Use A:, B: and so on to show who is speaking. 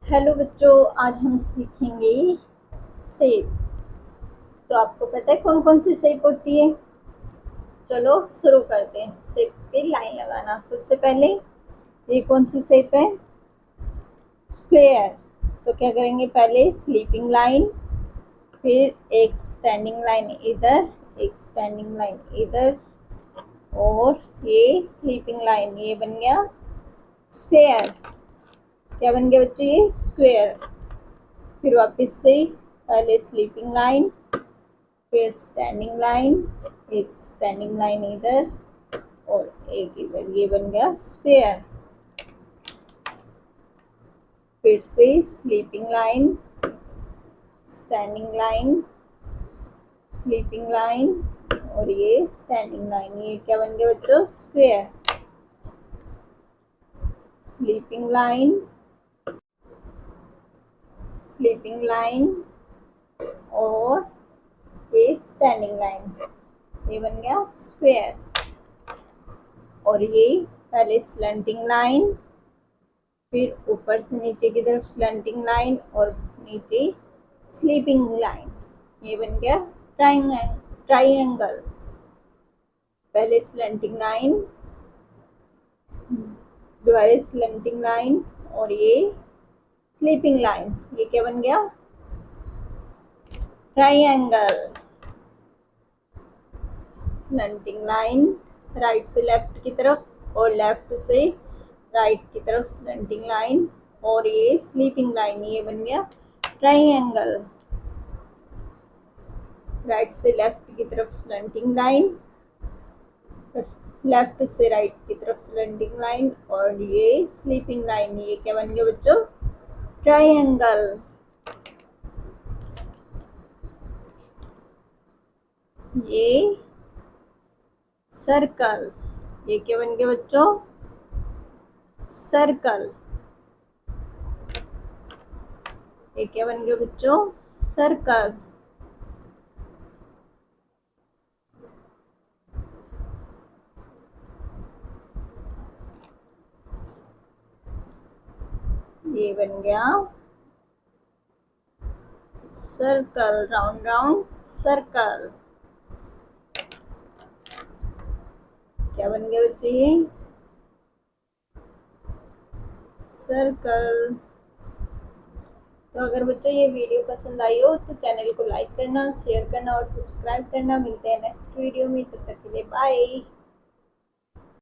A: Hello बच्चों, आज हम सीखेंगे शेप। तो आपको पता है कौन कौन सी शेप होती है? चलो शुरू करते हैं। शेप पे लाइन लगाना। सबसे पहले ये कौन सी शेप है? स्क्वायर। तो क्या करेंगे? पहले स्लीपिंग लाइन, फिर एक स्टैंडिंग लाइन इधर, एक स्टैंडिंग लाइन इधर, और ये स्लीपिंग लाइन। ये बन गया स्क्वायर। क्या बन गया बच्चे? ये स्क्वायर। फिर वापस से पहले स्लीपिंग लाइन, फिर स्टैंडिंग लाइन, एक स्टैंडिंग लाइन इधर और एक इधर। ये बन गया स्क्वायर। फिर से sleeping line, standing line, sleeping line और ये स्टैंडिंग लाइन। ये क्या बन गया बच्चों? Square. Sleeping line, sleeping line और ये स्टैंडिंग लाइन। ये बन गया स्क्वायर। और ये पहले स्लंटिंग लाइन, फिर ऊपर से नीचे की तरफ स्लंटिंग लाइन और नीचे स्लीपिंग लाइन। ये बन गया ट्राइंगल। पहले स्लंटिंग लाइन, दोबारा स्लंटिंग लाइन और ये स्लीपिंग लाइन। ये क्या बन गया? ट्राइंगल। स्लंटिंग लाइन राइट से लेफ्ट की तरफ और लेफ्ट से राइट की तरफ स्लंटिंग लाइन और ये स्लीपिंग लाइन। ये बन गया ट्राइंगल। राइट से लेफ्ट की तरफ स्लंटिंग लाइन, लेफ्ट से राइट की तरफ स्लंटिंग लाइन और ये स्लीपिंग लाइन। ये क्या बन गया बच्चों? ट्राइंगल। ये सर्कल। ये क्या बन गया बच्चों? सर्कल। ये क्या बन गया बच्चों? सर्कल। ये बन गया सर्कल। Round round circle. क्या बन गया बच्चे? ये सर्कल। तो अगर बच्चों ये वीडियो पसंद आई हो तो चैनल को लाइक करना, शेयर करना और सब्सक्राइब करना। मिलते हैं नेक्स्ट वीडियो में। तब तक के लिए बाय।